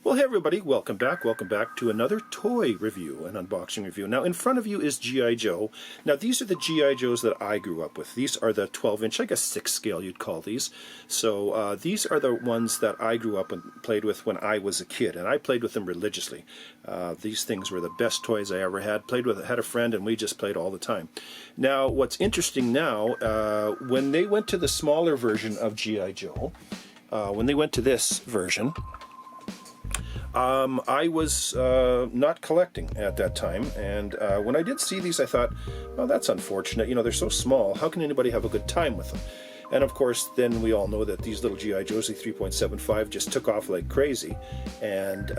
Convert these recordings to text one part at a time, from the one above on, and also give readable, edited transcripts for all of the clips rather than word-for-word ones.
Well, hey everybody, welcome back to another toy review, an unboxing review. Now in front of you is G.I. Joe. Now these are the G.I. Joes that I grew up with. These are the 12-inch, I guess 6 scale you'd call these. So these are the ones that I grew up and played with when I was a kid, and I played with them religiously. These things were the best toys I ever had. Had a friend and we just played all the time. Now what's interesting now, when they went to the smaller version of G.I. Joe, when they went to this version, I was not collecting at that time, and when I did see these I thought, well, that's unfortunate, you know, they're so small, how can anybody have a good time with them? And of course then we all know that these little G.I. Joes, the 3.75, just took off like crazy, and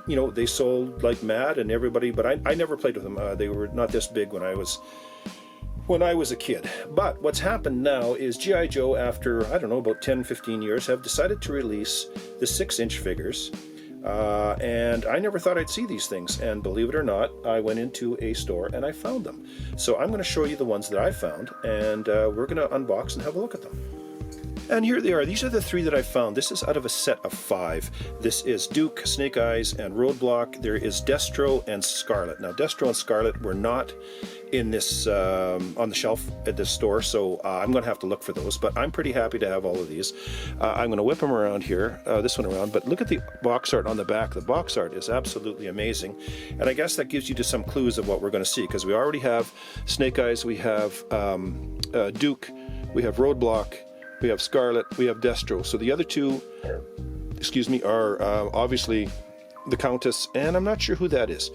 you know, they sold like mad and everybody, but I never played with them. They were not this big when I was a kid. But what's happened now is G.I. Joe, after, I don't know, about 10-15 years, have decided to release the 6-inch figures. And I never thought I'd see these things, and believe it or not, I went into a store and I found them. So I'm going to show you the ones that I found, and we're going to unbox and have a look at them. And here they are. These are the 3 that I found. This is out of a set of 5. This is Duke, Snake Eyes, and Roadblock. There is Destro and Scarlet. Now Destro and Scarlet were not in this on the shelf at this store, so I'm going to have to look for those, but I'm pretty happy to have all of these. I'm going to whip them around here, this one around, but look at the box art on the back. The box art is absolutely amazing, and I guess that gives you just some clues of what we're going to see, because we already have Snake Eyes, we have Duke, we have Roadblock, we have Scarlet, we have Destro. So the other 2, excuse me, are obviously the Countess, and I'm not sure who that is.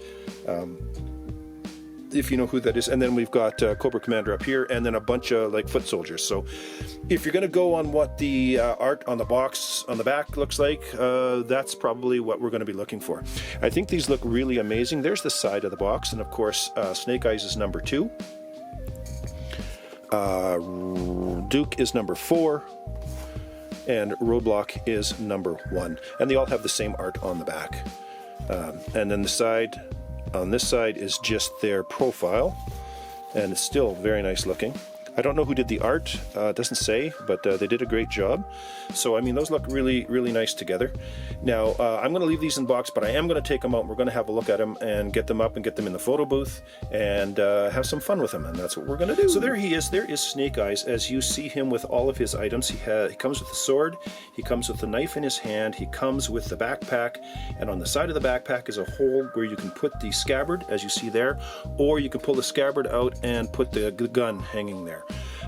If you know who that is. And then we've got Cobra Commander up here, and then a bunch of like foot soldiers. So if you're going to go on what the art on the box on the back looks like, that's probably what we're going to be looking for. I think these look really amazing. There's the side of the box, and of course Snake Eyes is number 2. Duke is number 4. And Roadblock is number 1. And they all have the same art on the back. And then the side, on this side, is just their profile, and it's still very nice looking. I don't know who did the art, it doesn't say, but they did a great job. So I mean, those look really, really nice together. Now I'm going to leave these in box, but I am going to take them out and we're going to have a look at them and get them up and get them in the photo booth and have some fun with them, and that's what we're going to do. So there he is. There is Snake Eyes, as you see him with all of his items. He comes with a sword, he comes with a knife in his hand, he comes with the backpack, and on the side of the backpack is a hole where you can put the scabbard, as you see there, or you can pull the scabbard out and put the gun hanging there.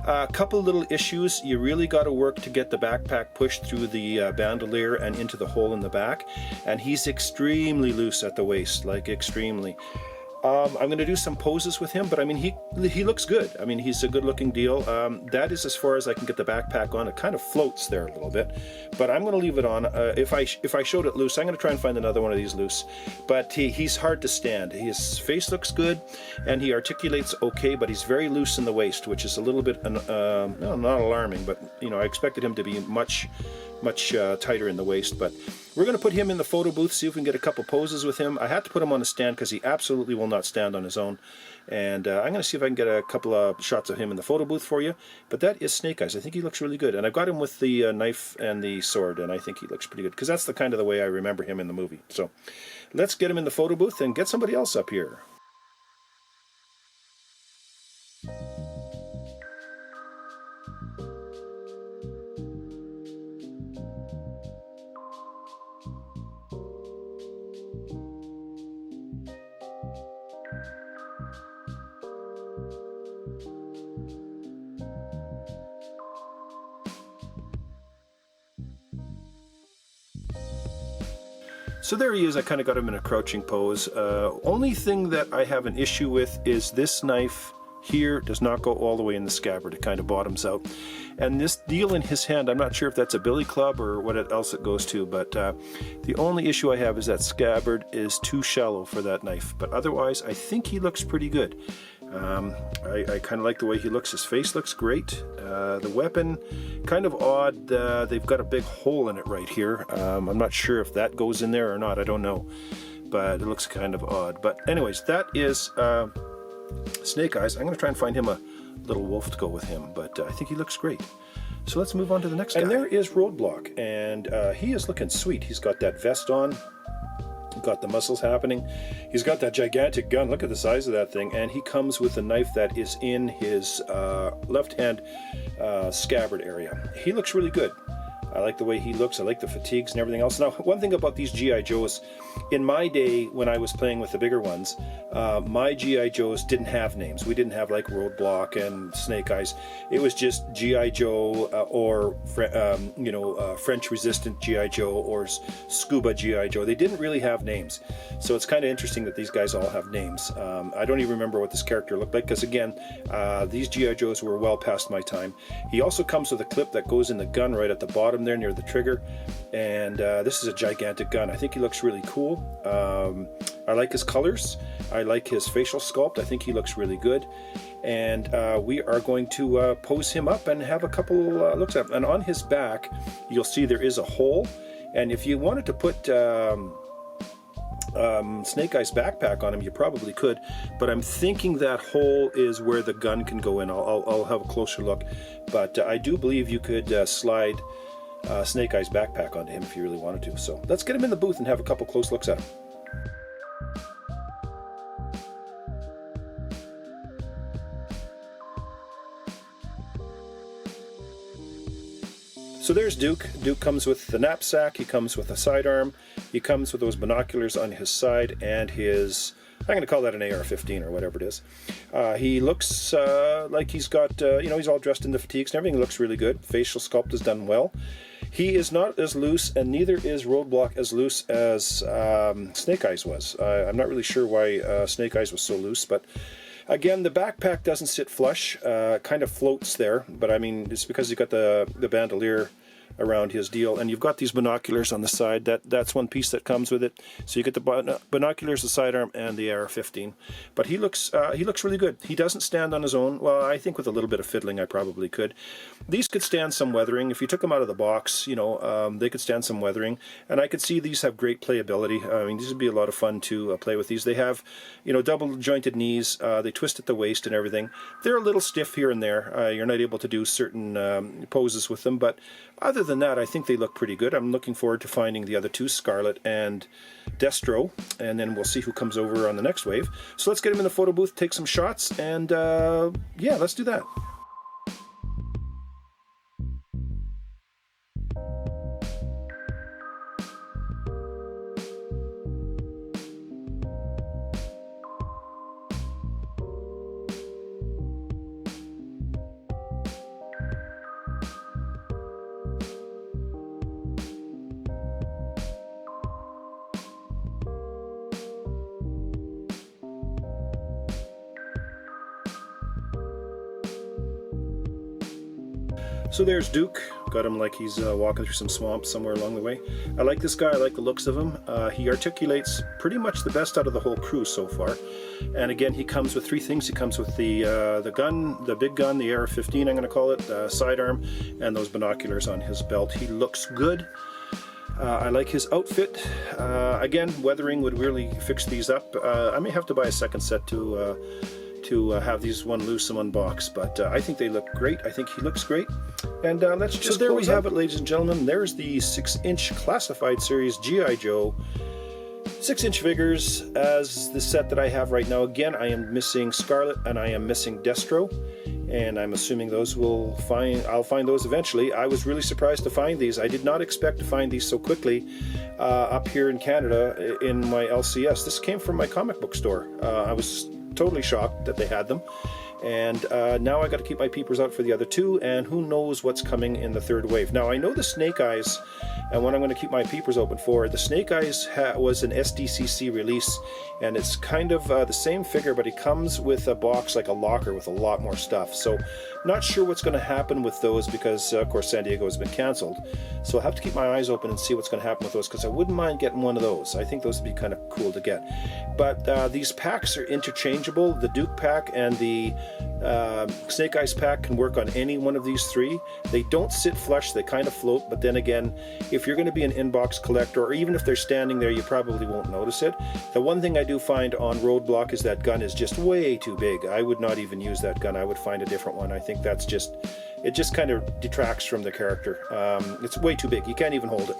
A couple little issues. You really got to work to get the backpack pushed through the bandolier and into the hole in the back, and he's extremely loose at the waist, like extremely. I'm going to do some poses with him, but I mean, he looks good. I mean, he's a good-looking deal. That is as far as I can get the backpack on. It kind of floats there a little bit, but I'm going to leave it on. If I showed it loose, I'm going to try and find another one of these loose. But he's hard to stand. His face looks good, and he articulates okay, but he's very loose in the waist, which is a little bit not alarming. But you know, I expected him to be much tighter in the waist. But we're going to put him in the photo booth, see if we can get a couple poses with him. I had to put him on a stand because he absolutely will not stand on his own. And I'm going to see if I can get a couple of shots of him in the photo booth for you. But that is Snake Eyes. I think he looks really good. And I've got him with the knife and the sword, and I think he looks pretty good, because that's the kind of the way I remember him in the movie. So let's get him in the photo booth and get somebody else up here. So there he is. I kind of got him in a crouching pose. Only thing that I have an issue with is this knife here does not go all the way in the scabbard. It kind of bottoms out. And this deal in his hand, I'm not sure if that's a billy club or what else it goes to, but the only issue I have is that scabbard is too shallow for that knife. But otherwise, I think he looks pretty good. I kind of like the way he looks. His face looks great. The weapon, kind of odd. They've got a big hole in it right here. I'm not sure if that goes in there or not. I don't know. But it looks kind of odd. But anyways, that is Snake Eyes. I'm going to try and find him a little wolf to go with him. But I think he looks great. So let's move on to the next guy. And there is Roadblock, and he is looking sweet. He's got that vest on, got the muscles happening. He's got that gigantic gun. Look at the size of that thing. And he comes with a knife that is in his left hand scabbard area. He looks really good. I like the way he looks. I like the fatigues and everything else. Now, one thing about these G.I. Joes, in my day when I was playing with the bigger ones, my G.I. Joes didn't have names. We didn't have like Roadblock and Snake Eyes. It was just G.I. Joe or French Resistant G.I. Joe or Scuba G.I. Joe. They didn't really have names. So it's kind of interesting that these guys all have names. I don't even remember what this character looked like because, again, these G.I. Joes were well past my time. He also comes with a clip that goes in the gun right at the bottom there near the trigger, and this is a gigantic gun. I think he looks really cool. I like his colors. I like his facial sculpt. I think he looks really good, and we are going to pose him up and have a couple looks at him. And on his back you'll see there is a hole, and if you wanted to put Snake Eyes backpack on him, you probably could, but I'm thinking that hole is where the gun can go in. I'll have a closer look, but I do believe you could slide Snake Eyes backpack onto him if you really wanted to. So let's get him in the booth and have a couple close looks at him. So there's Duke. Duke comes with the knapsack, he comes with a sidearm, he comes with those binoculars on his side, and his, I'm going to call that an AR-15 or whatever it is. He looks like he's got, he's all dressed in the fatigues and everything. Looks really good. Facial sculpt is done well. He is not as loose, and neither is Roadblock as loose as Snake Eyes was. I'm not really sure why Snake Eyes was so loose, but again, the backpack doesn't sit flush, kind of floats there, but I mean, it's because you got the bandolier around his deal, and you've got these binoculars on the side. That's one piece that comes with it. So you get the binoculars, the sidearm, and the AR-15. But he looks really good. He doesn't stand on his own. Well, I think with a little bit of fiddling, I probably could. These could stand some weathering. If you took them out of the box, they could stand some weathering, and I could see these have great playability. I mean, these would be a lot of fun to play with these. They have, double jointed knees. They twist at the waist and everything. They're a little stiff here and there. You're not able to do certain poses with them, but other than that, I think they look pretty good. I'm looking forward to finding the other two, Scarlet and Destro, and then we'll see who comes over on the next wave. So let's get him in the photo booth, take some shots, and yeah, let's do that. So there's Duke. Got him like he's walking through some swamp somewhere along the way. I like this guy. I like the looks of him. He articulates pretty much the best out of the whole crew so far. And again, he comes with three things. He comes with the gun, the big gun, the AR-15 I'm going to call it, sidearm, and those binoculars on his belt. He looks good. I like his outfit. Again, weathering would really fix these up. I may have to buy a second set to have these one loose and one box, but I think they look great. I think he looks great, and let's just. So there we have it, ladies and gentlemen. There's the 6-inch classified series G.I. Joe 6-inch figures as the set that I have right now. Again, I am missing Scarlet and I am missing Destro, and I'm assuming those I'll find those eventually. I was really surprised to find these. I did not expect to find these so quickly up here in Canada in my LCS. This came from my comic book store. I was totally shocked that they had them, and now I got to keep my peepers out for the other two, and who knows what's coming in the third wave. Now I know the Snake Eyes, and what I'm going to keep my peepers open for, the Snake Eyes was an SDCC release, and it's kind of the same figure, but it comes with a box like a locker with a lot more stuff. So not sure what's going to happen with those because of course San Diego has been canceled, so I'll have to keep my eyes open and see what's going to happen with those, because I wouldn't mind getting one of those. I think those would be kind of cool to get. But these packs are interchangeable. The Duke pack and the Snake Eyes pack can work on any one of these three. They don't sit flush, they kind of float, but then again, if you're going to be an inbox collector, or even if they're standing there, you probably won't notice it. The one thing I do find on Roadblock is that gun is just way too big. I would not even use that gun. I would find a different one. I think that's just it just kind of detracts from the character. It's way too big. You can't even hold it.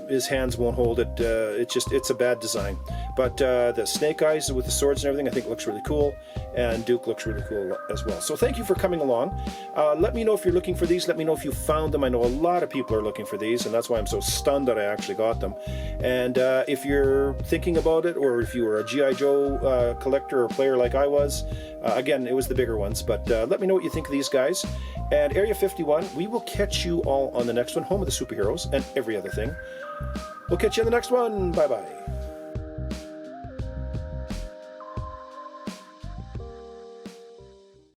His hands won't hold it. It's a bad design. But the snake eyes with the swords and everything, I think looks really cool, and Duke looks really cool as well. So thank you for coming along. Let me know if you're looking for these. Let me know if you found them. I know a lot of people are looking for these, and that's why I'm so stunned that I actually got them. And if you're thinking about it, or if you were a G.I. Joe collector or player like I was, again, it was the bigger ones, but let me know what you think of these guys. And Area 51, we will catch you all on the next one, Home of the Superheroes and every other thing. We'll catch you on the next one. Bye-bye.